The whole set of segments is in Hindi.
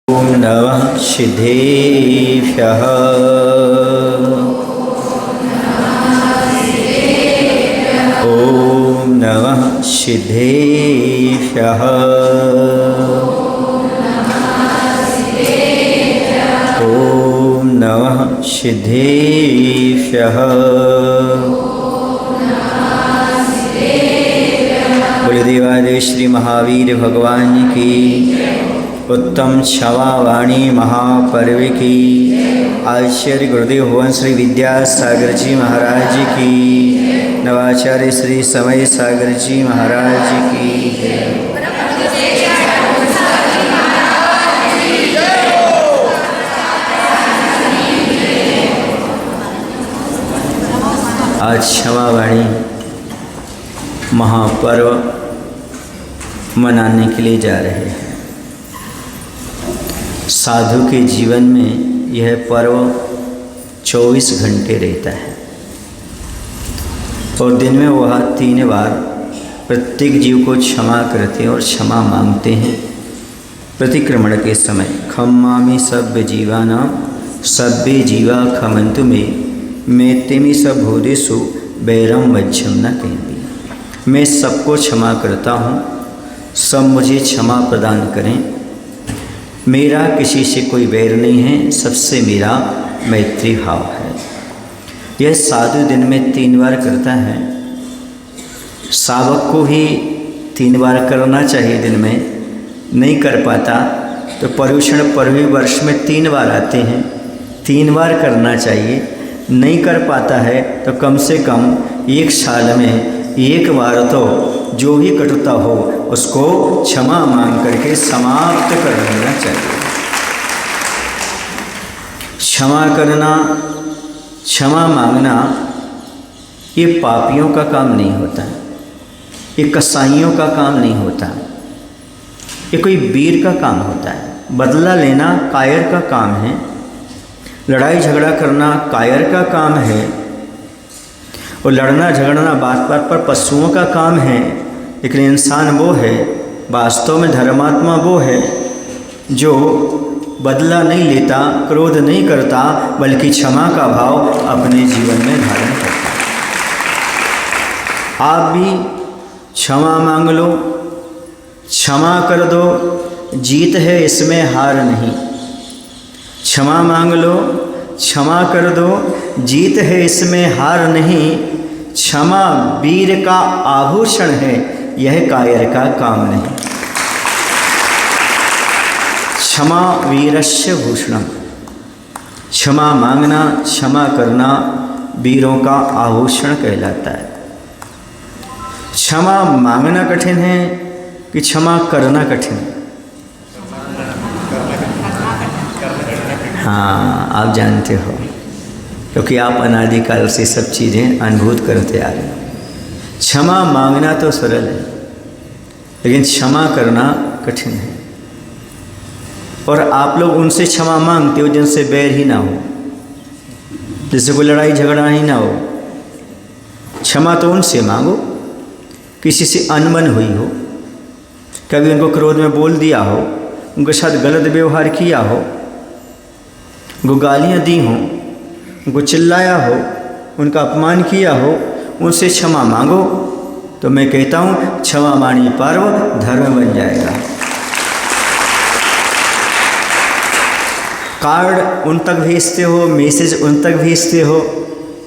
ॐ नमः सिद्धेभ्यः। ॐ नमः सिद्धेभ्यः। ॐ नमः सिद्धेभ्यः। बोले देवादेव श्री महावीर भगवान की, उत्तम क्षमा वाणी महापर्व की, आचार्य गुरुदेव भुवन श्री विद्यासागर जी महाराज की, नवाचार्य श्री समय सागर जी महाराज की। आज क्षमा वाणी महापर्व मनाने के लिए जा रहे हैं। साधु के जीवन में यह पर्व 24 घंटे रहता है और दिन में वह 3 बार प्रत्येक जीव को क्षमा करते हैं और क्षमा मांगते हैं। प्रतिक्रमण के समय खम्मामि सभ्य जीवानां सभ्ये जीवा खमन्तु मे तेमि सब भूतेषु वैरं मध्यम न कहती। मैं सबको क्षमा करता हूँ, सब मुझे क्षमा प्रदान करें। मेरा किसी से कोई वैर नहीं है, सबसे मेरा मैत्री भाव है। यह साधु दिन में 3 बार करता है। सावक को ही 3 बार करना चाहिए दिन में, नहीं कर पाता तो पर्युषण पर्व वर्ष में 3 बार आते हैं, 3 बार करना चाहिए। नहीं कर पाता है तो कम से कम 1 साल में 1 बार तो जो भी कटुता हो उसको क्षमा मांग करके समाप्त कर देना चाहिए। क्षमा करना, क्षमा मांगना ये पापियों का काम नहीं होता, ये कसाईयों का काम नहीं होता, ये कोई वीर का काम होता है। बदला लेना कायर का काम है, लड़ाई झगड़ा करना कायर का काम है, और लड़ना झगड़ना बात बात पर पशुओं का काम है। लेकिन इंसान वो है, वास्तव में धर्मात्मा वो है जो बदला नहीं लेता, क्रोध नहीं करता, बल्कि क्षमा का भाव अपने जीवन में धारण करता है। आप भी क्षमा मांग लो, क्षमा कर दो, जीत है इसमें हार नहीं। क्षमा मांग लो, क्षमा कर दो, जीत है इसमें हार नहीं। क्षमा वीर का आभूषण है, यह कायर का काम नहीं। क्षमा वीरस्य भूषणम। क्षमा मांगना, क्षमा करना वीरों का आभूषण कहलाता है। क्षमा मांगना कठिन है कि क्षमा करना कठिन है? हाँ, आप जानते हो, क्योंकि आप अनादिकाल से सब चीज़ें अनुभूत करते आ रहे हो। क्षमा मांगना तो सरल है, लेकिन क्षमा करना कठिन है। और आप लोग उनसे क्षमा मांगते हो जिनसे बैर ही ना हो, जिससे कोई लड़ाई झगड़ा ही ना हो। क्षमा तो उनसे मांगो किसी से अनबन हुई हो, कभी उनको क्रोध में बोल दिया हो, उनके साथ गलत व्यवहार किया हो, उनको गालियाँ दी हों, उनको चिल्लाया हो, उनका अपमान किया हो, उनसे क्षमा मांगो। तो मैं कहता हूँ क्षमा वाणी पर्व धर्म बन जाएगा। कार्ड उन तक भेजते हो, मैसेज उन तक भेजते हो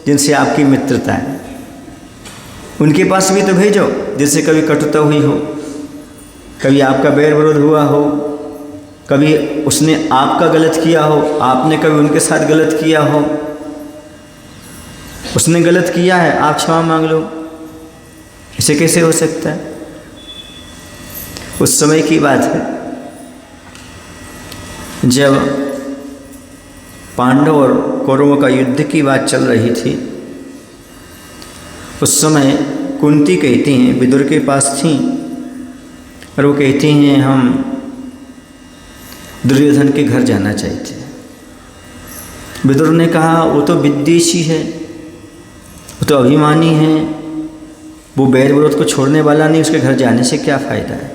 जिनसे आपकी मित्रता है, उनके पास भी तो भेजो जिससे कभी कटुता हुई हो, कभी आपका बैर विरोध हुआ हो, कभी उसने आपका गलत किया हो, आपने कभी उनके साथ गलत किया हो। उसने गलत किया है, आप क्षमा मांग लो। इसे कैसे हो सकता है? उस समय की बात है जब पांडव और कौरवों का युद्ध की बात चल रही थी। उस समय कुंती कहती हैं, विदुर के पास थी, और वो कहती हैं हम दुर्योधन के घर जाना चाहते हैं। विदुर ने कहा वो तो विद्वेषी है, वो तो अभिमानी है, वो बैर विरोध को छोड़ने वाला नहीं, उसके घर जाने से क्या फ़ायदा है।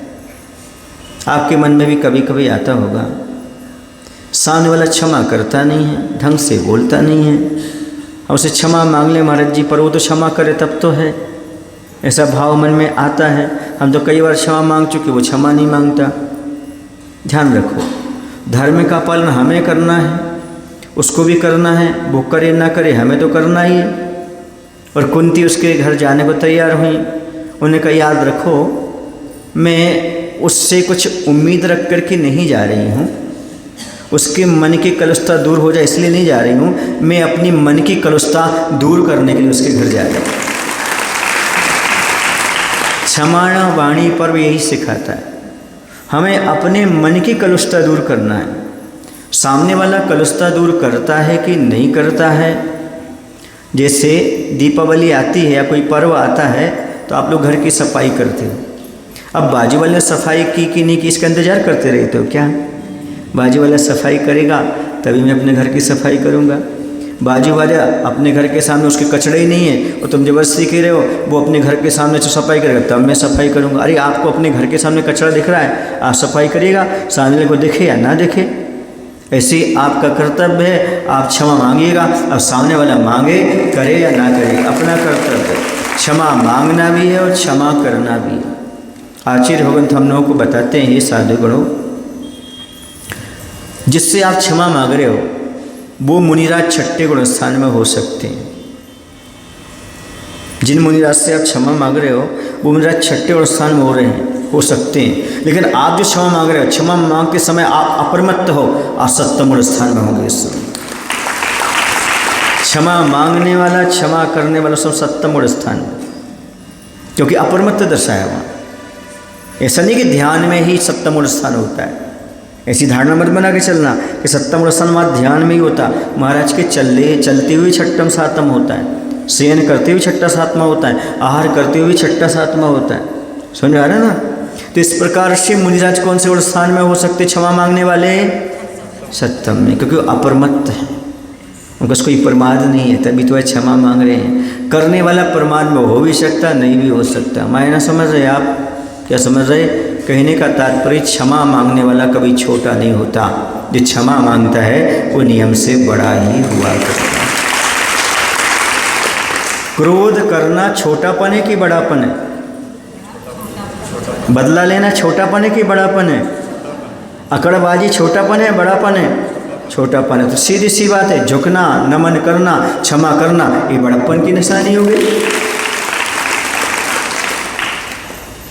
आपके मन में भी कभी कभी आता होगा सामने वाला क्षमा करता नहीं है, ढंग से बोलता नहीं है, और उसे क्षमा मांग ले महाराज जी, पर वो तो क्षमा करे तब तो है, ऐसा भाव मन में आता है। हम तो कई बार क्षमा मांग चुके, वो क्षमा नहीं मांगता। ध्यान रखो, धर्म का पालन हमें करना है, उसको भी करना है, वो करे ना करे हमें तो करना ही है। और कुंती उसके घर जाने को तैयार हुई, उन्हें कहा याद रखो मैं उससे कुछ उम्मीद रख कर के नहीं जा रही हूँ, उसके मन की कलुषता दूर हो जाए इसलिए नहीं जा रही हूँ, मैं अपनी मन की कलुषता दूर करने के लिए उसके घर जा रही हूँ। क्षमाणा वाणी पर्व यही सिखाता है, हमें अपने मन की कलुषता दूर करना है। सामने वाला कलुषता दूर करता है कि नहीं करता है। जैसे दीपावली आती है या कोई पर्व आता है तो आप लोग घर की सफाई करते हो। अब बाजू वाले सफाई की कि नहीं की इसका इंतज़ार करते रहते हो क्या? बाजू वाला सफाई करेगा तभी मैं अपने घर की सफाई करूँगा। बाजू वाला अपने घर के सामने उसके कचड़े ही नहीं है और तुम जबरदस्ती कह रहे हो वो अपने घर के सामने जो सफाई करेगा तब मैं सफाई करूँगा। अरे आपको अपने घर के सामने कचरा दिख रहा है, आप सफाई करिएगा, सामने वाले को दिखे या ना दिखे। ऐसे आपका कर्तव्य है, आप क्षमा मांगिएगा। अब सामने वाला मांगे करे या ना करे अपना कर्तव्य, क्षमा मांगना भी है और क्षमा करना भी है। आचार्य भगवंत हम लोगों को बताते हैं, ये साधुगणों, जिससे आप क्षमा मांग रहे हो वो मुनिराज छठे गुण स्थान में हो सकते हैं। जिन मुनिराज से आप क्षमा मांग रहे हो वो मुनिराज छठे गुण स्थान में हो सकते हैं। लेकिन आप जो क्षमा मांग रहे हो, क्षमा मांग के समय आप अपरमत्त हो, आप सप्तम गुण स्थान में होंगे इस समय। क्षमा मांगने वाला, क्षमा करने वाला सब सप्तम गुण स्थान में, क्योंकि अपरमत्त दर्शाया वहाँ। ऐसा नहीं कि ध्यान में ही सप्तम गुण स्थान होता है, ऐसी धारणा मत बना के चलना कि सप्तम गुण स्थान वहाँ ध्यान में ही होता। महाराज के चलते हुए छठम सातम होता है, शयन करते हुए छठा सातवां होता है, आहार करते हुए छठा सातवां होता है। समझ में आ रहा है ना? तो इस प्रकार से मुनिराज कौन से गुण स्थान में हो सकते? क्षमा मांगने वाले सप्तम में, क्योंकि वो अपरमत्त है, उनका कोई प्रमाद नहीं है, तभी तो क्षमा मांग रहे हैं। करने वाला प्रमाद में हो भी सकता, नहीं भी हो सकता। मायना समझ रहे आप? क्या समझ रहे? कहने का तात्पर्य क्षमा मांगने वाला कभी छोटा नहीं होता, जो क्षमा मांगता है वो नियम से बड़ा ही हुआ करता है। क्रोध करना छोटापन है कि बड़ापन है? बदला लेना छोटापन है कि बड़ापन है? अकड़बाजी छोटापन है बड़ापन है? छोटापन है। तो सीधी सी बात है, झुकना, नमन करना, क्षमा करना, ये बड़प्पन की निशानी हो गई।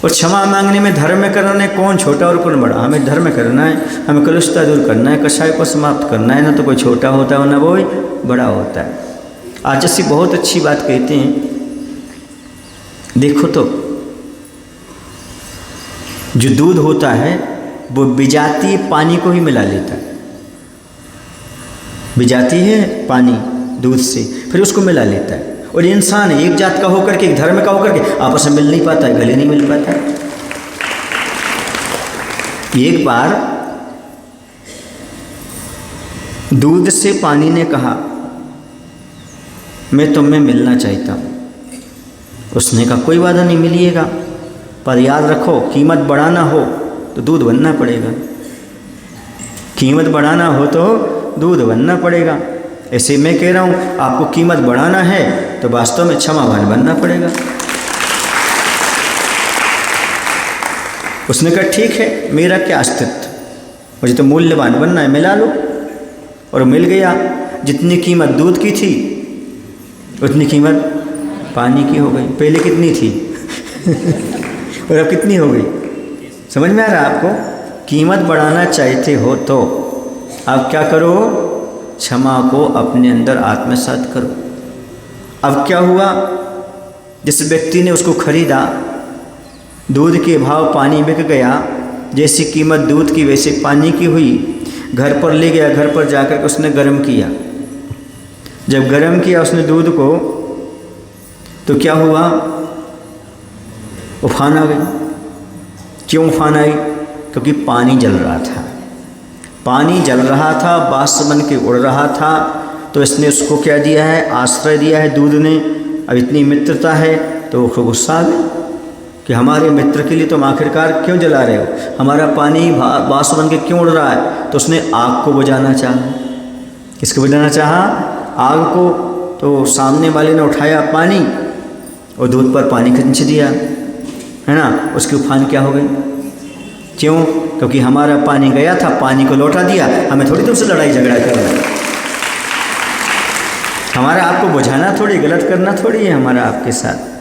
और क्षमा मांगने में, धर्म करने कौन छोटा और कौन बड़ा? हमें धर्म करना है, हमें कलुषता दूर करना है, कषाय को समाप्त करना है। ना तो कोई छोटा होता है ना वो बड़ा होता है। आज जैसी बहुत अच्छी बात कहते हैं, देखो तो जो दूध होता है वो विजातीय पानी को ही मिला लेता है। विजाती है पानी दूध से, फिर उसको मिला लेता है। और इंसान एक जात का होकर के, एक धर्म का होकर के आपस में मिल नहीं पाता है, गले नहीं मिल पाता है। एक बार दूध से पानी ने कहा मैं तुम में मिलना चाहता हूँ। उसने कहा कोई वादा नहीं, मिलिएगा, पर याद रखो कीमत बढ़ाना हो तो दूध बनना पड़ेगा। कीमत बढ़ाना हो तो दूध बनना पड़ेगा। ऐसे मैं कह रहा हूँ आपको कीमत बढ़ाना है तो वास्तव में क्षमावान बनना पड़ेगा। उसने कहा ठीक है, मेरा क्या अस्तित्व, मुझे तो मूल्यवान बनना है, मिला लो। और मिल गया। जितनी कीमत दूध की थी उतनी कीमत पानी की हो गई। पहले कितनी थी और अब कितनी हो गई? समझ में आ रहा है आपको? कीमत बढ़ाना चाहते हो तो अब क्या करो? क्षमा को अपने अंदर आत्मसात करो। अब क्या हुआ? जिस व्यक्ति ने उसको खरीदा, दूध के भाव पानी बिक गया, जैसी कीमत दूध की वैसे पानी की हुई। घर पर ले गया, घर पर जाकर के उसने गर्म किया। जब गर्म किया उसने दूध को तो क्या हुआ? उफान आ गई। क्यों उफान आई? क्योंकि पानी जल रहा था। पानी जल रहा था, बाष्प बन के उड़ रहा था। तो इसने उसको क्या दिया है? आश्रय दिया है दूध ने। अब इतनी मित्रता है तो उसको गुस्सा आ गई। कि हमारे मित्र के लिए तुम आखिरकार क्यों जला रहे हो, हमारा पानी बाष्प बन के क्यों उड़ रहा है। तो उसने आग को बुझाना चाहा। किसको बुझाना चाहा? आग को। तो सामने वाले ने उठाया पानी और दूध पर पानी खींच दिया, है ना। उसकी उफान क्या हो गई? क्यों? क्योंकि हमारा पानी गया था, पानी को लौटा दिया। हमें थोड़ी तुमसे लड़ाई झगड़ा करना है, हमारा आपको बुझाना थोड़ी, गलत करना थोड़ी है हमारा आपके साथ।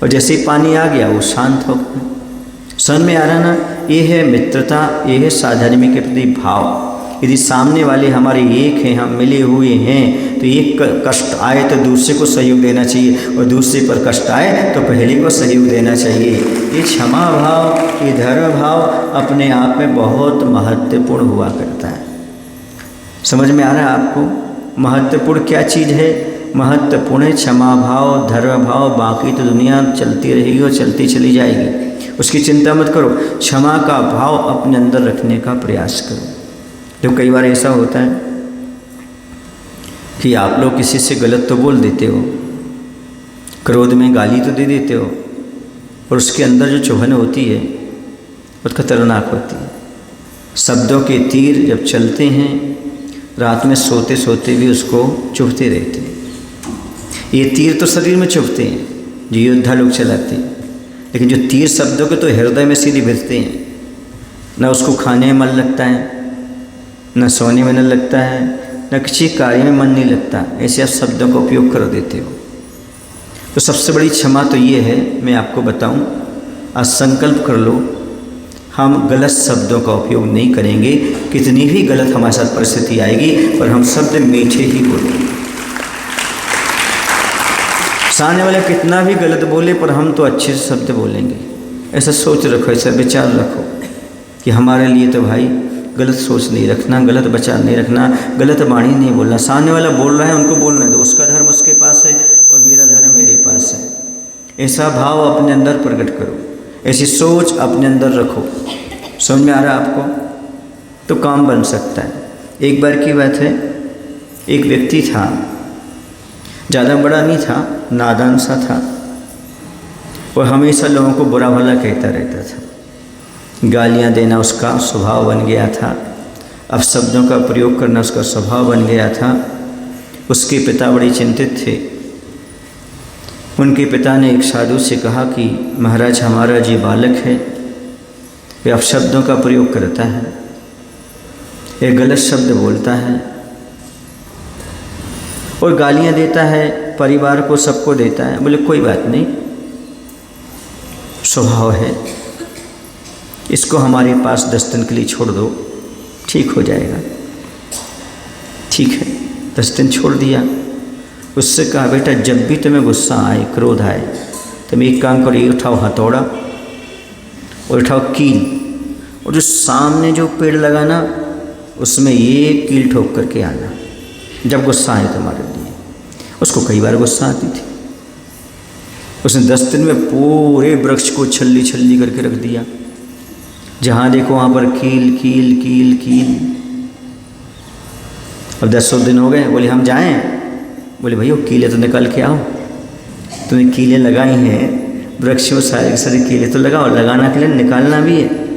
और जैसे ही पानी आ गया वो शांत हो गया। समझ में आ रहा ना? ये है मित्रता, ये है साधर्म्य के प्रति भाव। यदि सामने वाले हमारे एक हैं, हम मिले हुए हैं, तो एक कष्ट आए तो दूसरे को सहयोग देना चाहिए, और दूसरे पर कष्ट आए तो पहले को सहयोग देना चाहिए। ये क्षमा भाव, ये धर्म भाव अपने आप में बहुत महत्वपूर्ण हुआ करता है। समझ में आ रहा है आपको? महत्वपूर्ण क्या चीज़ है? महत्वपूर्ण है क्षमा भाव, धर्म भाव। बाकी तो दुनिया चलती रहेगी और चलती चली जाएगी, उसकी चिंता मत करो। क्षमा का भाव अपने अंदर रखने का प्रयास करो। तो कई बार ऐसा होता है कि आप लोग किसी से गलत तो बोल देते हो, क्रोध में गाली तो दे देते हो, और उसके अंदर जो चुभन होती है बहुत खतरनाक होती है। शब्दों के तीर जब चलते हैं, रात में सोते सोते भी उसको चुभते रहते हैं। ये तीर तो शरीर में चुभते हैं, जो योद्धा लोग चलाते हैं, लेकिन जो तीर शब्दों के तो हृदय में सीधे भिड़ते हैं। न उसको खाने में मन लगता है, न सोने में मन लगता है, न किसी कार्य में मन नहीं लगता। ऐसे आप शब्दों का उपयोग कर देते हो। तो सबसे बड़ी क्षमा तो ये है, मैं आपको बताऊं, आज संकल्प कर लो, हम गलत शब्दों का उपयोग नहीं करेंगे। कितनी भी गलत हमारे साथ परिस्थिति आएगी, पर हम शब्द मीठे ही बोलेंगे। सामने वाले कितना भी गलत बोले, पर हम तो अच्छे से शब्द बोलेंगे। ऐसा सोच रखो, ऐसा विचार रखो कि हमारे लिए तो भाई गलत सोच नहीं रखना, गलत विचार नहीं रखना, गलत वाणी नहीं बोलना। सामने वाला बोल रहा है, उनको बोलने दो, उसका धर्म उसके पास है और मेरा धर्म मेरे पास है। ऐसा भाव अपने अंदर प्रकट करो, ऐसी सोच अपने अंदर रखो। समझ में आ रहा है आपको? तो काम बन सकता है। एक बार की बात है, एक व्यक्ति था, ज़्यादा बड़ा नहीं था, नादान सा था, और हमेशा लोगों को बुरा भला कहता रहता था। गालियाँ देना उसका स्वभाव बन गया था, अपशब्दों का प्रयोग करना उसका स्वभाव बन गया था। उसके पिता बड़े चिंतित थे। उनके पिता ने एक साधु से कहा कि महाराज, हमारा जो बालक है वे अपशब्दों का प्रयोग करता है, एक गलत शब्द बोलता है और गालियाँ देता है, परिवार को सबको देता है। बोले कोई बात नहीं, स्वभाव है, इसको हमारे पास 10 दिन के लिए छोड़ दो, ठीक हो जाएगा। ठीक है, 10 दिन छोड़ दिया। उससे कहा बेटा, जब भी तुम्हें गुस्सा आए, क्रोध आए, तुम एक काम करो, ये उठाओ हथौड़ा और उठाओ कील, और जो सामने जो पेड़ लगाना उसमें ये कील ठोक करके आना जब गुस्सा आए तुम्हारे लिए। उसको कई बार गुस्सा आती थी। उसने 10 दिन में पूरे वृक्ष को छल्ली छल्ली करके रख दिया। जहाँ देखो वहाँ पर कील कील कील कील। अब 10 दिन हो गए। बोले हम जाएं? बोले भैया कीले तो निकाल के आओ। तुम्हें कीलें लगाई हैं, वृक्ष में सारे सारे कीले तो लगाओ, लगाना के लिए निकालना भी है।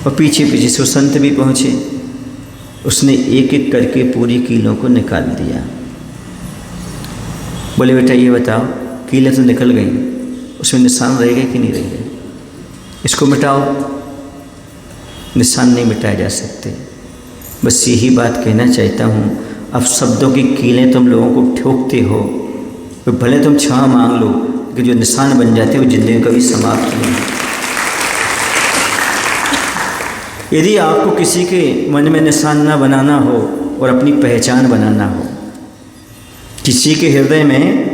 और पीछे पीछे से संत भी पहुँचे। उसने एक एक करके पूरी कीलों को निकाल दिया। बोले बेटा ये बताओ, कीलें तो निकल गई, उसमें निशान रह गए कि नहीं रह गए? इसको मिटाओ। निशान नहीं मिटाए जा सकते। बस यही बात कहना चाहता हूँ, अब शब्दों की कीलें तुम लोगों को ठोकते हो, तो भले तुम क्षमा मांग लो, लेकिन जो निशान बन जाते हैं वो जिंदगी कभी समाप्त नहीं। यदि आपको किसी के मन में निशान ना बनाना हो और अपनी पहचान बनाना हो, किसी के हृदय में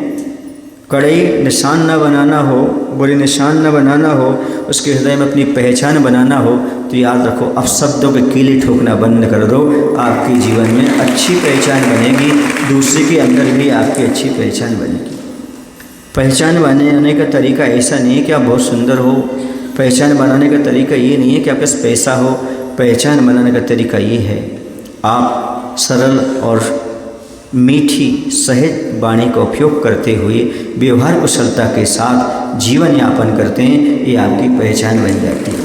कड़े निशान न बनाना हो, बुरे निशान न बनाना हो, उसके हृदय में अपनी पहचान बनाना हो, तो याद रखो, अब शब्दों के कीले ठोकना बंद कर दो। आपके जीवन में अच्छी पहचान बनेगी, दूसरे के अंदर भी आपकी अच्छी पहचान बनेगी। पहचान बनाने का तरीका ऐसा नहीं है कि आप बहुत सुंदर हो। पहचान बनाने का तरीका ये नहीं है कि आपके पास पैसा हो। पहचान बनाने का तरीका ये है, आप सरल और मीठी सहज वाणी का उपयोग करते हुए व्यवहार कुशलता के साथ जीवन यापन करते हैं, ये आपकी पहचान बन जाती है।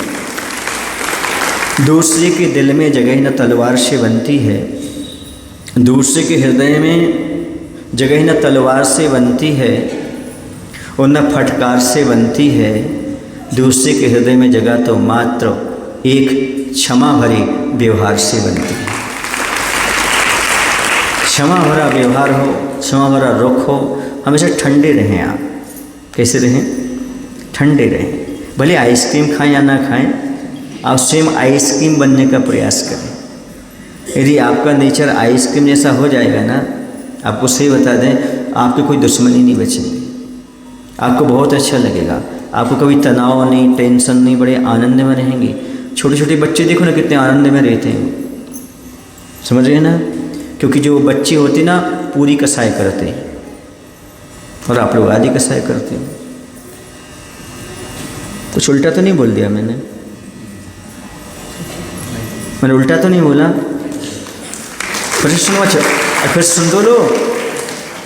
दूसरे के दिल में जगह न तलवार से बनती है, दूसरे के हृदय में जगह न तलवार से बनती है और न फटकार से बनती है। दूसरे के हृदय में जगह तो मात्र एक क्षमा भरे व्यवहार से बनती है। क्षमा भरा व्यवहार हो, क्षमा भरा रुख हो, हमेशा ठंडे रहें आप। कैसे रहें? ठंडे रहें। भले आइसक्रीम खाएं या ना खाएं, आप स्वयं आइसक्रीम बनने का प्रयास करें। यदि आपका नेचर आइसक्रीम जैसा हो जाएगा ना, आपको सही बता दें, आपके कोई दुश्मनी नहीं बचेगी, आपको बहुत अच्छा लगेगा, आपको कभी तनाव नहीं, टेंशन नहीं, बड़े आनंद में रहेंगे। छोटे छोटे बच्चे देखो ना कितने आनंद में रहते हैं, समझ रहे हैं ना? क्योंकि जो बच्चे होते ना पूरी कसाई करते हैं और आप लोग आधी कसाई करते हैं। कुछ उल्टा तो नहीं बोल दिया मैंने उल्टा तो नहीं बोला? फिर सुनो, अच्छा फिर सुन दो लो।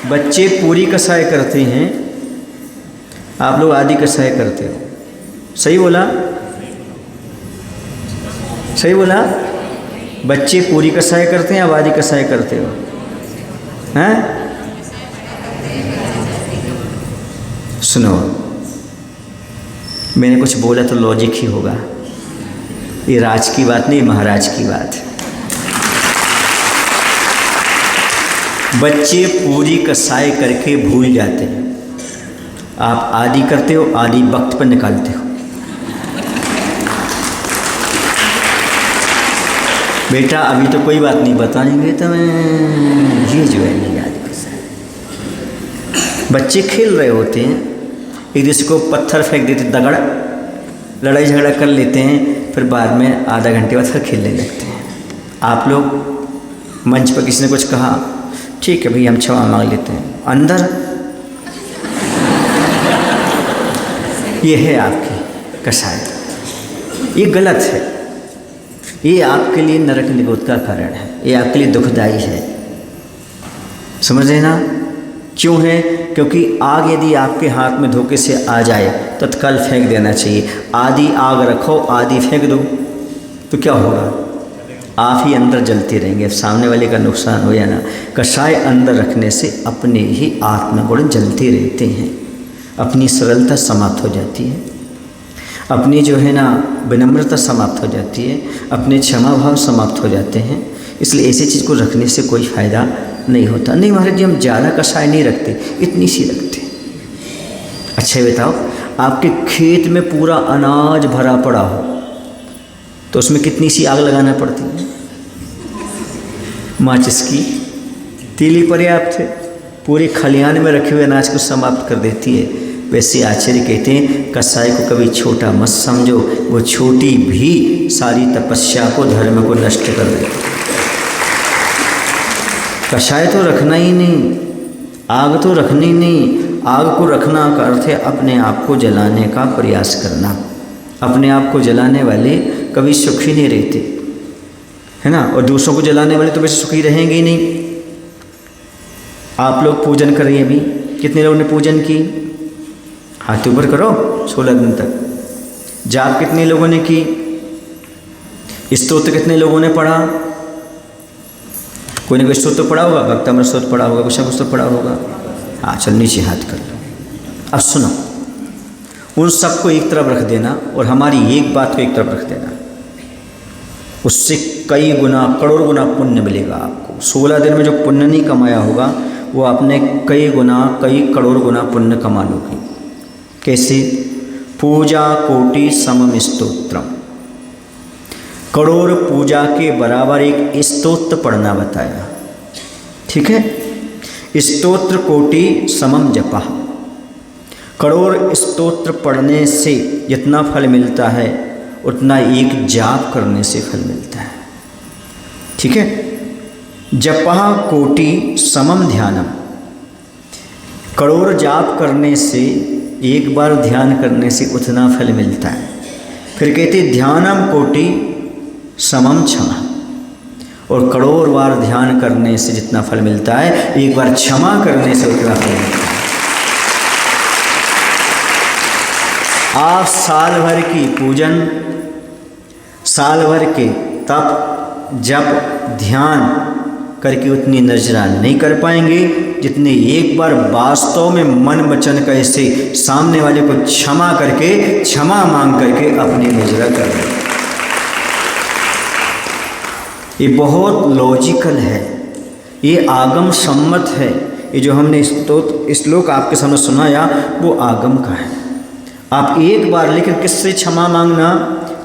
बच्चे पूरी कसाई करते हैं, आप लोग आधी कसाई करते हो। सही बोला? सही बोला? बच्चे पूरी कसाई करते हैं, आप आधी कसाई करते हो, हैं? सुनो, मैंने कुछ बोला तो लॉजिक ही होगा। ये राज की बात नहीं, महाराज की बात है। बच्चे पूरी कसाई करके भूल जाते हैं, आप आधी करते हो, आधी वक्त पर निकालते हो। बेटा अभी तो कोई बात नहीं बताएंगे तो मैं ये जो है ये आधी कसाई। बच्चे खेल रहे होते हैं, एक दूसरे को पत्थर फेंक देते, दगड़ लड़ाई झगड़ा कर लेते हैं, फिर बाद में आधा घंटे बाद फिर खेलने लगते हैं। आप लोग मंच पर किसी ने कुछ कहा, ठीक है भाई हम क्षमा मांग लेते हैं, अंदर ये है आपकी कसाई। ये गलत है, ये आपके लिए नरक निगोद का कारण है, ये आपके लिए दुखदाई है। समझ रहे ना? क्यों है? क्योंकि आग यदि आपके हाथ में धोखे से आ जाए तो तत्काल फेंक देना चाहिए। आधी आग रखो, आधी फेंक दो तो क्या होगा? आप ही अंदर जलते रहेंगे, सामने वाले का नुकसान हो जाना। कषाय अंदर रखने से अपने ही आत्मगुण जलते रहते हैं, अपनी सरलता समाप्त हो जाती है, अपनी जो है ना विनम्रता समाप्त हो जाती है, अपने क्षमा भाव समाप्त हो जाते हैं। इसलिए ऐसी चीज़ को रखने से कोई फ़ायदा नहीं होता। नहीं महाराज जी हम ज़्यादा कषाय नहीं रखते, इतनी सी रखते। अच्छा बताओ, आपके खेत में पूरा अनाज भरा पड़ा हो तो उसमें कितनी सी आग लगाना पड़ती है? माचिस की तीली पर्याप्त है, पूरे खलिहान में रखे हुए अनाज को समाप्त कर देती है। वैसे आचार्य कहते हैं कसाई को कभी छोटा मत समझो, वो छोटी भी सारी तपस्या को, धर्म को नष्ट कर देती है। कषाय तो रखना ही नहीं, आग तो रखनी नहीं। आग को रखना का अर्थ है अपने आप को जलाने का प्रयास करना। अपने आप को जलाने वाले कभी सुखी नहीं रहते, है ना? और दूसरों को जलाने वाले तो वैसे सुखी रहेंगे ही नहीं। आप लोग पूजन कर रही हैं, अभी कितने लोगों ने पूजन की? हाथ ऊपर करो। 16 दिन तक जाप कितने लोगों ने की? स्तोत्र कितने लोगों ने पढ़ा? कोई ना कोई स्तोत्र पढ़ा होगा, भक्तामृत स्तोत्र पढ़ा होगा, कुछ ना कुछ तो पढ़ा होगा। हाँ चल नीचे हाथ कर लो। अब सुनो, उन सबको एक तरफ रख देना और हमारी एक बात को एक तरफ रख देना, उससे कई गुना, करोड़ गुना पुण्य मिलेगा आपको। 16 दिन में जो पुण्य नहीं कमाया होगा वो आपने कई गुना, कई करोड़ गुना पुण्य कमा लोगे। कैसे? पूजा कोटि समम स्तोत्रम, करोड़ पूजा के बराबर एक स्तोत्र पढ़ना बताया। ठीक है? स्तोत्र कोटि समम जपः, करोड़ स्तोत्र पढ़ने से जितना फल मिलता है उतना एक जाप करने से फल मिलता है। ठीक है? जपः कोटि समम ध्यानम, करोड़ जाप करने से, एक बार ध्यान करने से उतना फल मिलता है। फिर कहते ध्यानम कोटि समम क्षमा, और करोड़ बार ध्यान करने से जितना फल मिलता है, एक बार क्षमा करने से उतना फल मिलता है। आप साल भर की पूजन, साल भर के तप, जप, ध्यान करके उतनी नजरा नहीं कर पाएंगे जितने एक बार वास्तव में मन वचन कैसे सामने वाले को क्षमा करके, क्षमा मांग करके अपनी नजरा कर लें। ये बहुत लॉजिकल है, ये आगम सम्मत है। ये जो हमने श्लोक आपके सामने सुनाया वो आगम का है। आप एक बार, लेकिन किससे क्षमा मांगना?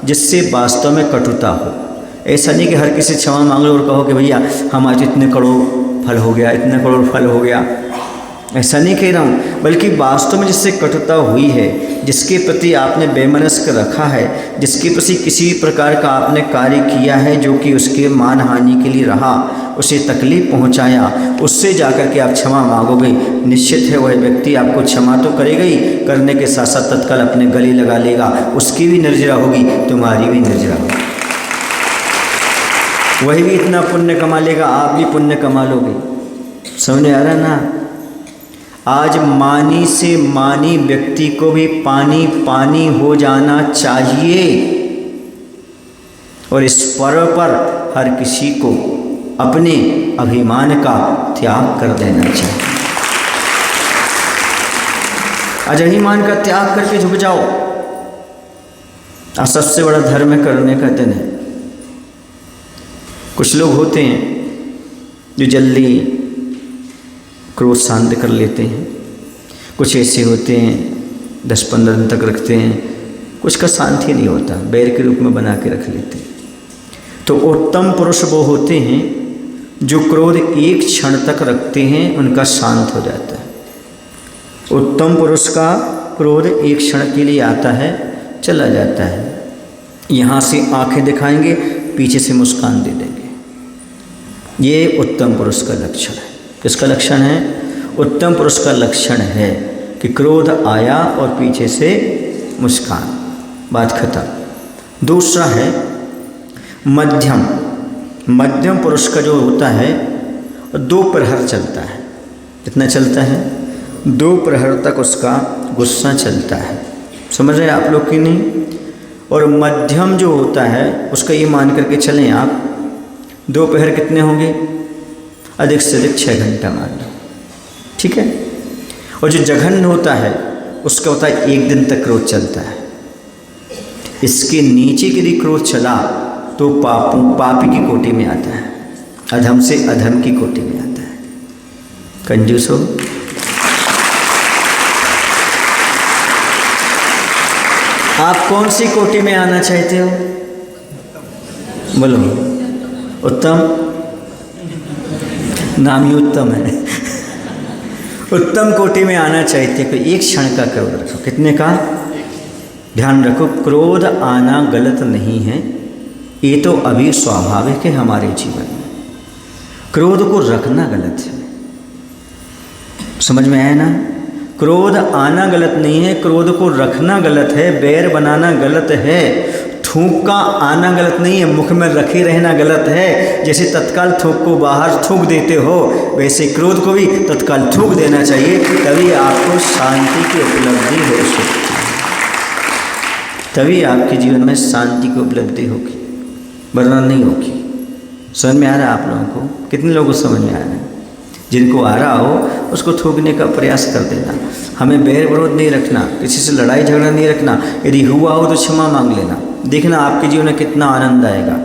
जिससे वास्तव में कटुता हो। ऐसा नहीं कि हर किसी क्षमा मांग लो और कहो कि भैया हमारे तो इतने करोड़ फल हो गया, इतने करोड़ फल हो गया, ऐसा नहीं कह रहा हूँ। बल्कि वास्तव में जिससे कटुता हुई है, जिसके प्रति आपने बेमनस्क रखा है, जिसके प्रति किसी प्रकार का आपने कार्य किया है जो कि उसके मान हानि के लिए रहा, उसे तकलीफ पहुँचाया, उससे जाकर के आप क्षमा मांगोगे, निश्चित है वह व्यक्ति आपको क्षमा तो करेगा ही, करने के साथ साथ तत्काल अपने गले लगा लेगा। उसकी भी निर्जरा होगी, तुम्हारी भी निर्जरा होगी। वही भी इतना पुण्य कमा लेगा, आप भी पुण्य कमा लोगे। समझ आ रहा ना? आज मानी से मानी व्यक्ति को भी पानी पानी हो जाना चाहिए, और इस पर्व पर हर किसी को अपने अभिमान का त्याग कर देना चाहिए। आज अभिमान का त्याग करके झुक जाओ। आज सबसे बड़ा धर्म करने का दिन है। कुछ लोग होते हैं जो जल्दी क्रोध शांत कर लेते हैं, कुछ ऐसे होते हैं 10-15 दिन तक रखते हैं, कुछ का शांति नहीं होता, बैर के रूप में बना के रख लेते हैं। तो उत्तम पुरुष वो होते हैं जो क्रोध एक क्षण तक रखते हैं, उनका शांत हो जाता है। उत्तम पुरुष का क्रोध एक क्षण के लिए आता है, चला जाता है। यहाँ से आंखें दिखाएंगे, पीछे से मुस्कान दे देंगे। ये उत्तम पुरुष का लक्षण है। किसका लक्षण है? उत्तम पुरुष का लक्षण है कि क्रोध आया और पीछे से मुस्कान, बात खत्म। दूसरा है मध्यम। मध्यम पुरुष का जो होता है 2 प्रहर चलता है। कितना चलता है? 2 प्रहर तक उसका गुस्सा चलता है। समझ रहे हैं आप लोग कि नहीं? और मध्यम जो होता है उसका ये मान करके चलें आप, 2 प्रहर कितने होंगे? अधिक से अधिक 6 घंटा मान लो, ठीक है। और जो जघन्य होता है उसका होता है 1 दिन तक क्रोध चलता है। इसके नीचे यदि क्रोध चला तो पापी की कोटि में आता है, अधम से अधम की कोटि में आता है। कंजूस हो। आप कौन सी कोटि में आना चाहते हो? बोलो। उत्तम, नाम ही उत्तम है। उत्तम कोटि में आना चाहते हो, 1 क्षण का क्रोध रखो। कितने का? ध्यान रखो, क्रोध आना गलत नहीं है, ये तो अभी स्वाभाविक है हमारे जीवन में। क्रोध को रखना गलत है। समझ में आया ना? क्रोध आना गलत नहीं है, क्रोध को रखना गलत है, बैर बनाना गलत है, थूक का आना गलत नहीं है, मुख में रखे रहना गलत है। जैसे तत्काल थूक को बाहर थूक देते हो, वैसे क्रोध को भी तत्काल थूक देना चाहिए, तभी आपको शांति की उपलब्धि हो सकती है, तभी आपके जीवन में शांति की उपलब्धि होगी, वरना नहीं होगी। समझ में आ रहा है आप लोगों को? कितने लोगों को समझ में आ रहा है? जिनको आ रहा हो उसको थूकने का प्रयास कर देना। हमें बैर विरोध नहीं रखना, किसी से लड़ाई झगड़ा नहीं रखना। यदि हुआ हो तो क्षमा मांग लेना। देखना आपके जीवन में कितना आनंद आएगा।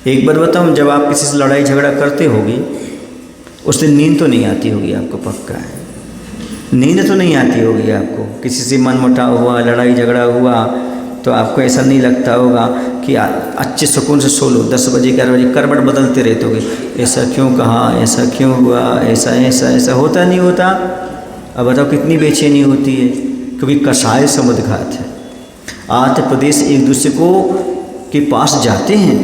एक बात बताऊं, जब आप किसी से लड़ाई झगड़ा करते होगे उस दिन नींद तो नहीं आती होगी आपको, पक्का है। नींद तो नहीं आती होगी आपको। किसी से मनमुटाव हुआ, लड़ाई झगड़ा हुआ तो आपको ऐसा नहीं लगता होगा कि अच्छे सुकून से सो लो, 10 बजे 11 बजे करवट बदलते रहते होगे, ऐसा क्यों कहा, ऐसा क्यों हुआ, ऐसा ऐसा ऐसा होता नहीं होता। अब बताओ कितनी बेचैनी होती है, क्योंकि कसाय समुद्घात है। आंध्र प्रदेश एक दूसरे को के पास जाते हैं,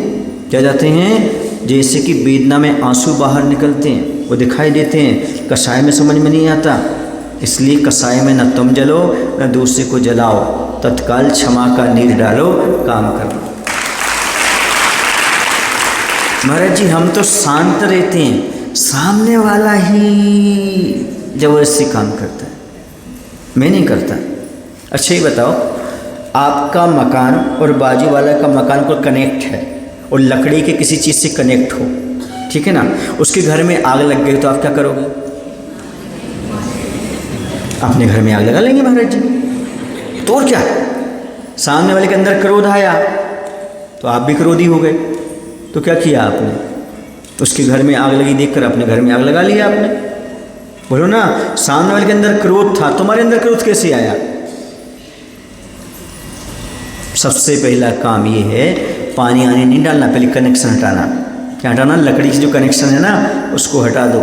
क्या जाते हैं? जैसे कि वेदना में आंसू बाहर निकलते हैं, वो दिखाई देते हैं। कसाय में समझ में नहीं आता, इसलिए कसाय में न तुम जलो न दूसरे को जलाओ, तत्काल क्षमा का नीर डालो, काम करो। महाराज जी हम तो शांत रहते हैं, सामने वाला ही जबरदस्ती काम करता है, मैं नहीं करता। अच्छा ये बताओ, आपका मकान और बाजू वाला का मकान को कनेक्ट है और लकड़ी के किसी चीज़ से कनेक्ट हो, ठीक है ना, उसके घर में आग लग गई तो आप क्या करोगे? अपने घर में आग लगा लेंगे महाराज जी। तो और क्या, सामने वाले के अंदर क्रोध आया तो आप भी क्रोधी हो गए, तो क्या किया आपने? उसके घर में आग लगी देखकर अपने घर में आग लगा लिया आपने। बोलो ना, सामने वाले के अंदर क्रोध था, तुम्हारे अंदर क्रोध कैसे आया? सबसे पहला काम ये है, पानी आने नहीं डालना, पहले कनेक्शन हटाना। क्या हटाना? लकड़ी की जो कनेक्शन है ना उसको हटा दो,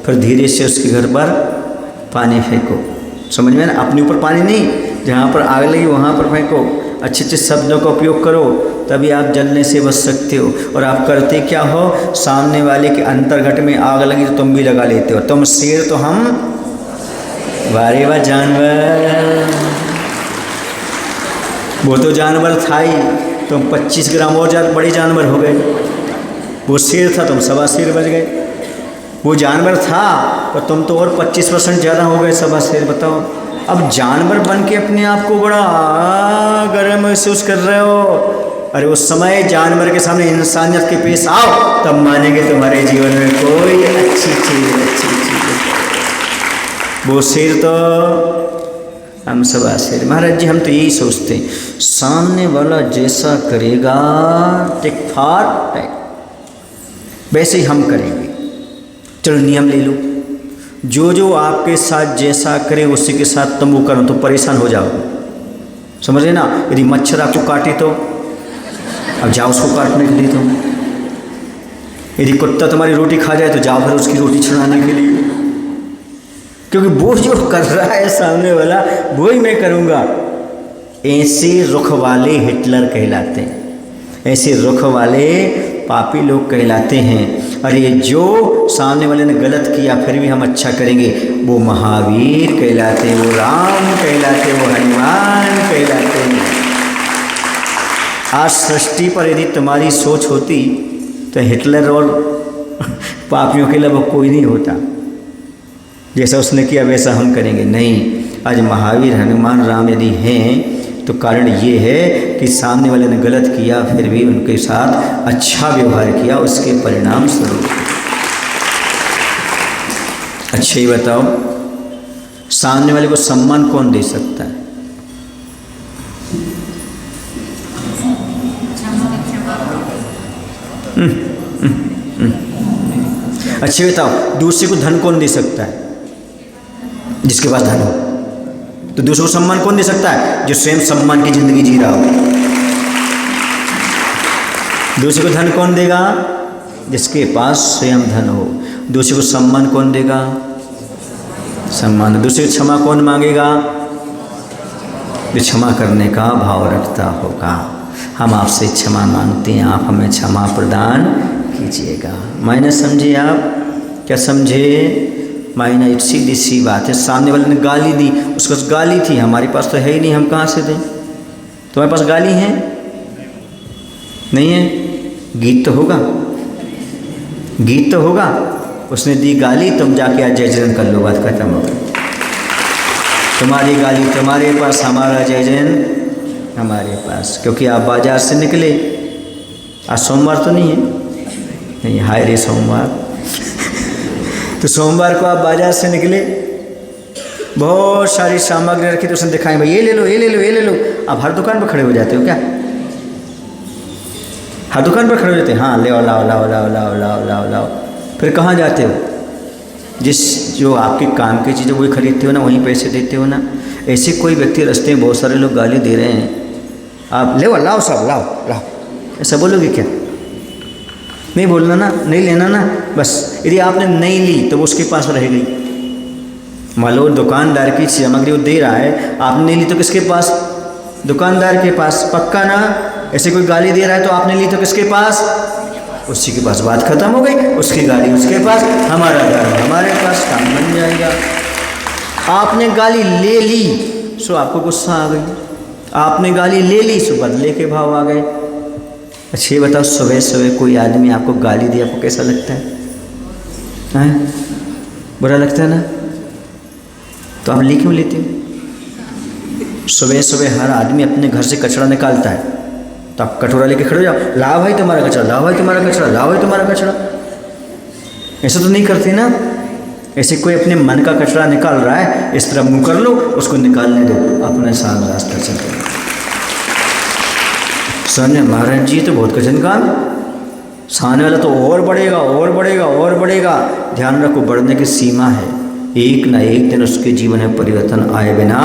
फिर धीरे से उसके घर पर पानी फेंको। समझ में ना? अपने ऊपर पानी नहीं, जहाँ पर आग लगी वहाँ पर फेंको। अच्छे अच्छे शब्दों का उपयोग करो, तभी आप जलने से बच सकते हो। और आप करते क्या हो, सामने वाले के अंतर्घट में आग लगी तो तुम भी लगा लेते हो। तुम शेर तो हम वारे वाह जानवर, वो तो जानवर था ही, तुम 25 ग्राम और ज़्यादा बड़े जानवर हो गए। वो शेर था, तुम सवा शेर बच गए। वो जानवर था और तुम तो और 25% ज़्यादा हो गए, सवा शेर। बताओ, अब जानवर बन के अपने आप को बड़ा गर्म महसूस कर रहे हो। अरे उस समय जानवर के सामने इंसानियत के पेश आओ, तब मानेंगे तुम्हारे जीवन में कोई अच्छी चीज़ वो शेर तो हम सवा शेर। महाराज जी हम तो यही सोचते हैं, सामने वाला जैसा करेगा टिक फॉर टैक वैसे ही हम करेंगे। चलो नियम ले लो, जो जो आपके साथ जैसा करे उसी के साथ तुम वो करो तो परेशान हो जाओगे। समझ रहे ना? यदि मच्छर आपको काटे तो अब जाओ उसको काटने के लिए तुम। यदि कुत्ता तुम्हारी रोटी खा जाए तो जाओ फिर उसकी रोटी छुड़ाने के लिए, क्योंकि वो जो कर रहा है सामने वाला वो ही मैं करूँगा। ऐसे रुख वाले हिटलर कहलाते हैं, ऐसे रुख वाले पापी लोग कहलाते हैं। अरे जो सामने वाले ने गलत किया फिर भी हम अच्छा करेंगे, वो महावीर कहलाते हैं, वो राम कहलाते हैं, वो हनुमान कहलाते हैं। आज सृष्टि पर यदि तुम्हारी सोच होती तो हिटलर और पापियों के अलावा कोई नहीं होता। जैसा उसने किया वैसा हम करेंगे नहीं। आज महावीर हनुमान राम यदि हैं तो कारण ये है कि सामने वाले ने गलत किया फिर भी उनके साथ अच्छा व्यवहार किया, उसके परिणाम स्वरूप। अच्छा ही बताओ, सामने वाले को सम्मान कौन दे सकता है? अच्छे बताओ, दूसरे को धन कौन दे सकता है? जिसके पास धन हो। तो दूसरे को सम्मान कौन दे सकता है? जो स्वयं सम्मान की जिंदगी जी रहा हो। दूसरे को धन कौन देगा? जिसके पास स्वयं धन हो। दूसरे को सम्मान कौन देगा? सम्मान। दूसरे को क्षमा कौन मांगेगा? जो क्षमा करने का भाव रखता होगा। हम आपसे क्षमा मांगते हैं, आप हमें क्षमा प्रदान कीजिएगा। मायने समझे आप? क्या समझे? मायने सीधी सी बात है। सामने वाले ने गाली दी, उसको गाली थी, हमारे पास तो है ही नहीं, हम कहाँ से दें? तुम्हारे पास गाली है? नहीं है? गीत तो होगा, गीत तो होगा। उसने दी गाली, तुम जाके आज जय जयन कर लो, बात खत्म हो गई। तुम्हारी गाली तुम्हारे पास, हमारा जय जयन हमारे पास। क्योंकि आप बाजार से निकले, आज सोमवार तो नहीं है? नहीं, हाय रे सोमवार। तो सोमवार को आप बाजार से निकले, बहुत सारी सामग्री रखी, तो उसने दिखाई भाई ये ले लो, ये ले लो, ये ले लो। आप हर दुकान पर खड़े हो जाते हो क्या? हर दुकान पर खड़े हो जाते हैं, हाँ ले आओ, लाओ लाओ लाओ लाओ लाओ लाओ लाओ। फिर कहाँ जाते हो? जिस जो आपके काम की चीज़ें वही खरीदते हो ना, वहीं पैसे देते हो ना। ऐसे कोई व्यक्ति रास्ते में बहुत सारे लोग गाली दे रहे हैं, आप ले लाओ सब, लाओ लाओ, ऐसा बोलोगे क्या? नहीं बोलना ना, नहीं लेना ना, बस। यदि आपने नहीं ली तो वो उसके पास रह गई। मान लो दुकानदार की सामग्री वो दे रहा है, आपने नहीं ली तो किसके पास? दुकानदार के पास। पक्का ना? ऐसे कोई गाली दे रहा है तो आपने ली तो किसके पास? उसी के पास। बात खत्म हो गई। उसकी गाली उसके पास, हमारा धर्म हमारे पास, काम बन जाएगा। आपने गाली ले ली सो आपको गुस्सा आ गई, आपने गाली ले ली सो बदले के भाव आ गए। अच्छा ये बताओ, सुबह सुबह कोई आदमी आपको गाली दिया, आपको कैसा लगता है? हैं? बुरा लगता है ना? तो आप ले क्यों लेते हो? सुबह सुबह हर आदमी अपने घर से कचरा निकालता है, तो आप कटोरा लेके खड़े हो जाओ, लाओ भाई तुम्हारा कचरा, लाओ भाई तुम्हारा कचरा, लाओ भाई तुम्हारा कचरा। ऐसा तो नहीं करते ना। ऐसे कोई अपने मन का कचरा निकाल रहा है, इस तरह मुंह कर लो, उसको निकालने दो, अपने साथ रास्ता चलते। समझे? महाराज जी तो बहुत कठिन काम, सामने वाला तो और बढ़ेगा और बढ़ेगा और बढ़ेगा। ध्यान रखो, बढ़ने की सीमा है। एक ना एक दिन उसके जीवन में परिवर्तन आए बिना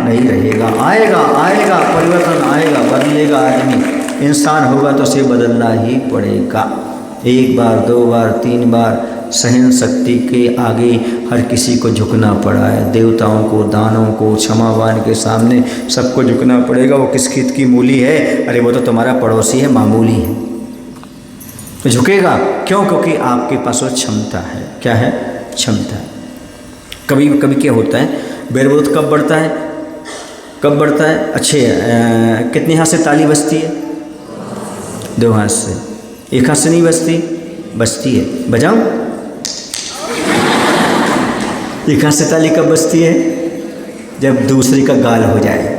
नहीं रहेगा। आएगा आएगा परिवर्तन आएगा, बदलेगा आदमी। इंसान होगा तो उसे बदलना ही पड़ेगा। एक बार, दो बार, तीन बार सहन शक्ति के आगे हर किसी को झुकना पड़ा है। देवताओं को, दानों को, क्षमावान के सामने सबको झुकना पड़ेगा। वो किस खेत की मूली है? अरे वो तो तुम्हारा पड़ोसी है, मामूली है, तो झुकेगा क्यों? क्योंकि आपके पास वो क्षमता है। क्या है? क्षमता है। कभी कभी क्या होता है, विरोध कब बढ़ता है? कब बढ़ता है? अच्छे कितने हाथ से ताली बजती है? दो हाथ से। एक हाथ से नहीं बजती? बजती है। बजाऊं? एक हाथ से ताली कब बजती है? जब दूसरे का गाल हो जाए।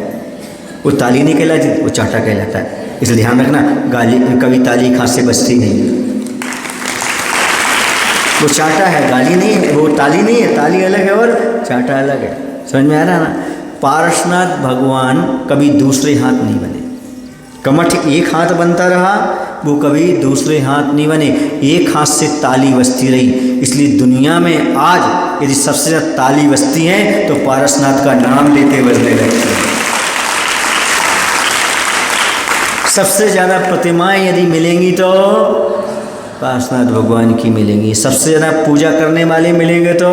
वो ताली नहीं कहलाती, वो चाटा कहलाता है। इसलिए ध्यान रखना, गाली कभी ताली एक हाथ से बजती नहीं। वो चाटा है, गाली नहीं है, वो ताली नहीं है। ताली अलग है और चाटा अलग है। समझ में आ रहा ना? पार्श्वनाथ भगवान कभी दूसरे हाथ नहीं बने। कमठ एक हाथ बनता रहा, वो कभी दूसरे हाथ नहीं बने, एक हाथ से ताली बजती रही। इसलिए दुनिया में आज यदि सबसे ज़्यादा ताली बजती है तो पारसनाथ का नाम लेते बजने लगते हैं। सबसे ज़्यादा प्रतिमाएं यदि मिलेंगी तो पारसनाथ भगवान की मिलेंगी। सबसे ज़्यादा पूजा करने वाले मिलेंगे तो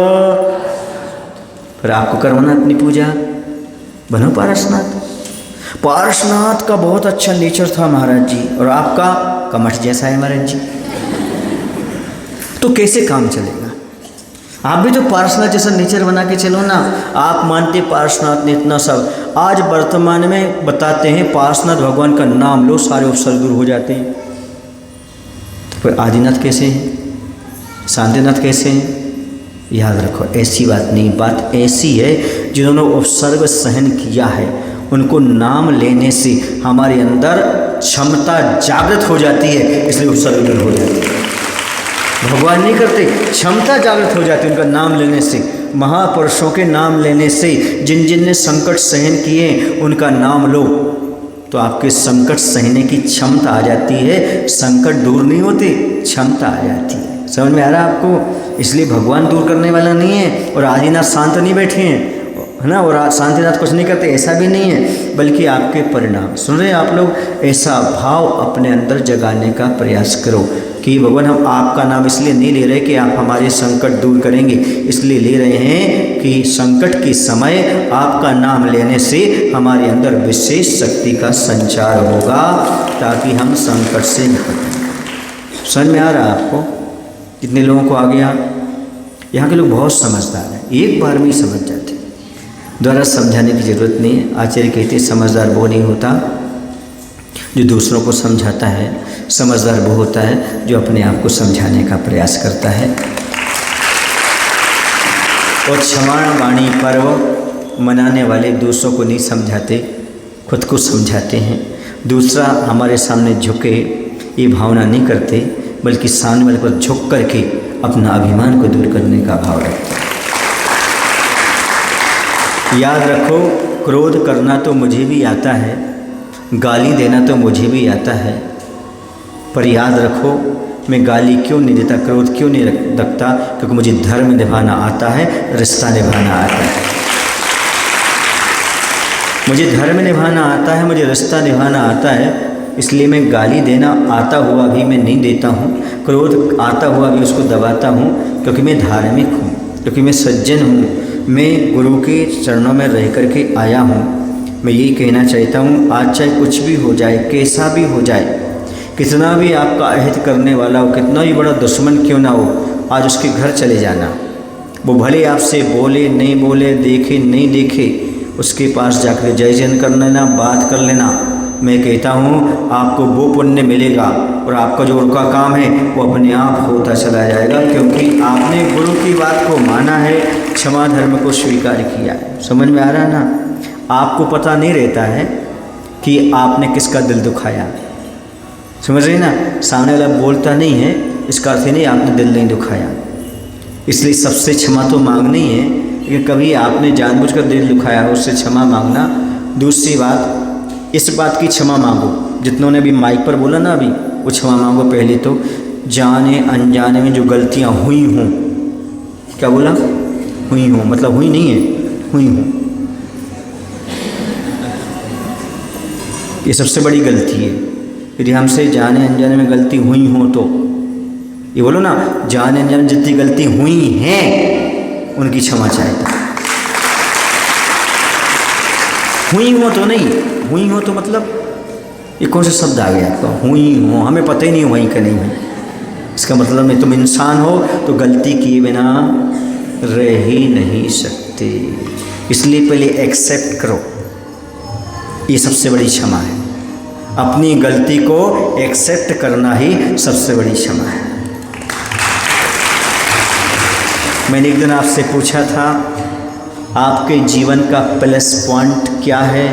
फिर आपको करवाना अपनी पूजा, बनो पारसनाथ। पारसनाथ का बहुत अच्छा नेचर था महाराज जी, और आपका कमठ जैसा है महाराज जी, तो कैसे काम चलेगा? आप भी तो पारसनाथ जैसा नेचर बना के चलो ना। आप मानते पारसनाथ ने इतना सब, आज वर्तमान में बताते हैं पारसनाथ भगवान का नाम लो, सारे उपसर्ग दूर हो जाते हैं। तो फिर आदिनाथ कैसे हैं? शांतिनाथ कैसे हैं? याद रखो, ऐसी बात नहीं। बात ऐसी है, जिन्होंने उपसर्ग सहन किया है, उनको नाम लेने से हमारे अंदर क्षमता जागृत हो जाती है, इसलिए उपसर्ग दूर हो जाती है। भगवान नहीं करते, क्षमता जागृत हो जाती है उनका नाम लेने से। महापुरुषों के नाम लेने से, जिन जिन ने संकट सहन किए उनका नाम लो तो आपके संकट सहने की क्षमता आ जाती है। संकट दूर नहीं होते, क्षमता आ जाती है। समझ में आ रहा है आपको? इसलिए भगवान दूर करने वाला नहीं है, और आदिनाथ शांत नहीं बैठे हैं, है ना, और शांतिनाथ कुछ नहीं करते, ऐसा भी नहीं है, बल्कि आपके परिणाम सुन रहे हैं आप लोग। ऐसा भाव अपने अंदर जगाने का प्रयास करो कि भगवान हम आपका नाम इसलिए नहीं ले रहे कि आप हमारे संकट दूर करेंगे, इसलिए ले रहे हैं कि संकट के समय आपका नाम लेने से हमारे अंदर विशेष शक्ति का संचार होगा, ताकि हम संकट से निकलें। समझ में आ रहा है आपको? कितने लोगों को आ गया? यहाँ के लोग बहुत समझदार हैं, एक बार में ही समझ जाते, द्वारा समझाने की जरूरत नहीं है। आचार्य कहते समझदार वो नहीं होता जो दूसरों को समझाता है, समझदार वो होता है जो अपने आप को समझाने का प्रयास करता है। और क्षमा वाणी पर्व मनाने वाले दूसरों को नहीं समझाते, खुद को समझाते हैं। दूसरा हमारे सामने झुके ये भावना नहीं करते, बल्कि सामने वाले पर झुक करके अपना अभिमान को दूर करने का भाव रखते हैं। याद रखो, क्रोध करना तो मुझे भी आता है, गाली देना तो मुझे भी आता है, पर याद रखो मैं गाली क्यों नहीं देता, क्रोध क्यों नहीं रखता? क्योंकि मुझे धर्म निभाना आता है, रिश्ता निभाना आता है। मुझे धर्म निभाना आता है, मुझे रिश्ता निभाना आता है, इसलिए मैं गाली देना आता हुआ भी मैं नहीं देता हूँ, क्रोध आता हुआ भी उसको दबाता हूँ, क्योंकि मैं धार्मिक हूँ, क्योंकि मैं सज्जन हूँ, मैं गुरु के चरणों में रह कर के आया हूँ। मैं यही कहना चाहता हूँ, आज चाहे कुछ भी हो जाए, कैसा भी हो जाए, कितना भी आपका अहित करने वाला हो, कितना भी बड़ा दुश्मन क्यों ना हो, आज उसके घर चले जाना। वो भले आपसे बोले नहीं बोले, देखे नहीं देखे, उसके पास जाकर जय जन कर लेना, बात कर लेना, मैं कहता हूँ आपको वो पुण्य मिलेगा और आपका जो उनका काम है वो अपने आप होता चला जाएगा, क्योंकि आपने गुरु की बात को माना है, क्षमा धर्म को स्वीकार किया है। समझ में आ रहा है ना? आपको पता नहीं रहता है कि आपने किसका दिल दुखाया। समझ रहे ना? सामने वाला बोलता नहीं है, इसका अर्थ नहीं आपने दिल नहीं दुखाया। इसलिए सबसे क्षमा तो मांगनी है, लेकिन कभी आपने जानबूझकर दिल दुखाया उससे क्षमा मांगना। दूसरी बात, इस बात की क्षमा मांगो, जितनों ने अभी माइक पर बोला ना अभी, वो क्षमा मांगो। पहले तो जाने अनजाने में जो गलतियां हुई हों, क्या बोला? हुई हों, मतलब हुई नहीं है, हुई हों, ये सबसे बड़ी गलती है। यदि हमसे जाने अनजाने में गलती हुई हो तो ये बोलो ना, जाने अनजाने में जितनी गलती हुई हैं उनकी क्षमा चाहता। हुई हो तो नहीं, हुई हो तो मतलब ये कौन सा शब्द आ गया आपका? हुई हो, हमें पता ही नहीं हुई कि नहीं हुई, इसका मतलब नहीं। तुम इंसान हो तो गलती किए बिना रह ही नहीं सकते, इसलिए पहले एक्सेप्ट करो, ये सबसे बड़ी क्षमा है। अपनी गलती को एक्सेप्ट करना ही सबसे बड़ी क्षमा है। मैंने एक दिन आपसे पूछा था आपके जीवन का प्लस पॉइंट क्या है?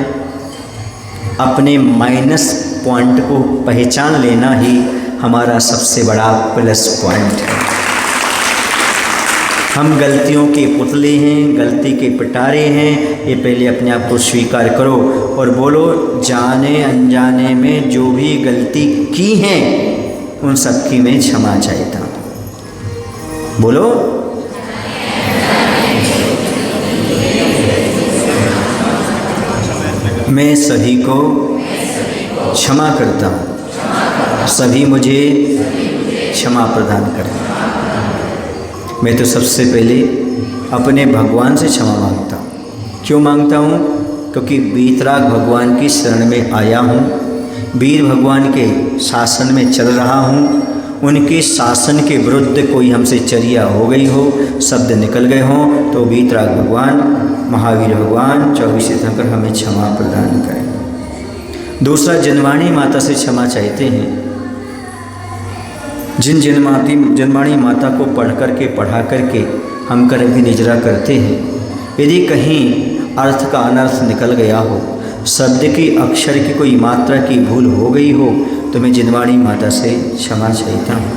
अपने माइनस पॉइंट को पहचान लेना ही हमारा सबसे बड़ा प्लस पॉइंट है। हम गलतियों के पुतले हैं, गलती के पिटारे हैं, ये पहले अपने आप को स्वीकार करो और बोलो, जाने अनजाने में जो भी गलती की हैं उन सब की मैं क्षमा चाहता हूँ। बोलो, मैं सभी को क्षमा करता हूँ, सभी मुझे क्षमा प्रदान करें। मैं तो सबसे पहले अपने भगवान से क्षमा मांगता हूँ। क्यों मांगता हूँ? क्योंकि वीतराग भगवान की शरण में आया हूँ, वीर भगवान के शासन में चल रहा हूँ। उनके शासन के विरुद्ध कोई हमसे चर्या हो गई हो, शब्द निकल गए हों, तो वीतराग भगवान, महावीर भगवान 24 तीर्थंकर हमें क्षमा प्रदान करें। दूसरा, जनवाणी माता से क्षमा चाहते हैं। जिन जनवाणी माता को पढ़ा करके हम कर भी निजरा करते हैं, यदि कहीं अर्थ का अनर्थ निकल गया हो, शब्द की अक्षर की कोई मात्रा की भूल हो गई हो, तो मैं जनवाणी माता से क्षमा चाहता हूँ।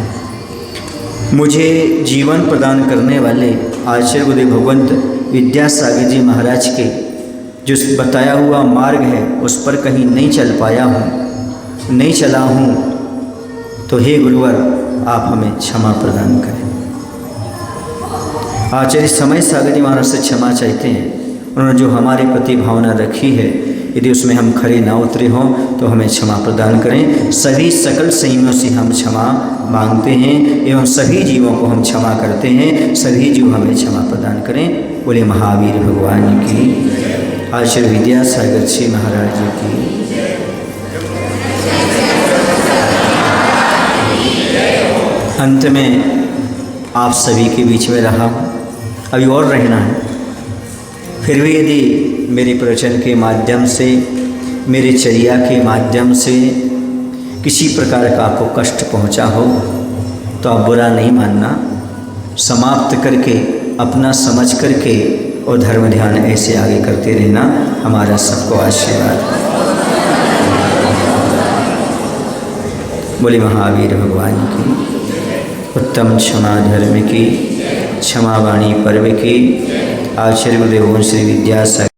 मुझे जीवन प्रदान करने वाले आचार्य गुरुदेव भगवंत विद्यासागर जी महाराज के जो बताया हुआ मार्ग है उस पर कहीं नहीं चल पाया हूँ, नहीं चला हूँ, तो हे गुरुवर आप हमें क्षमा प्रदान करें। आचार्य समय सागर जी महाराज से क्षमा चाहते हैं। उन्होंने जो हमारे प्रति भावना रखी है, यदि उसमें हम खरे ना उतरे हों तो हमें क्षमा प्रदान करें। सभी सकल संयमियों से हम क्षमा मांगते हैं एवं सभी जीवों को हम क्षमा करते हैं। सभी जीव हमें क्षमा प्रदान करें। बोले महावीर भगवान की, आचार्य विद्यासागर जी महाराज जी की। अंत में आप सभी के बीच में रहा हूँ, अभी और रहना है। फिर भी यदि मेरे प्रवचन के माध्यम से, मेरे चर्या के माध्यम से किसी प्रकार का आपको कष्ट पहुंचा हो तो आप बुरा नहीं मानना। समाप्त करके, अपना समझ करके और धर्म ध्यान ऐसे आगे करते रहना। हमारा सबको आशीर्वाद। बोले महावीर भगवान की, उत्तम क्षमा धर्म की, क्षमा वाणी पर्व की। आचार्य गुरुदेव श्री विद्यासागर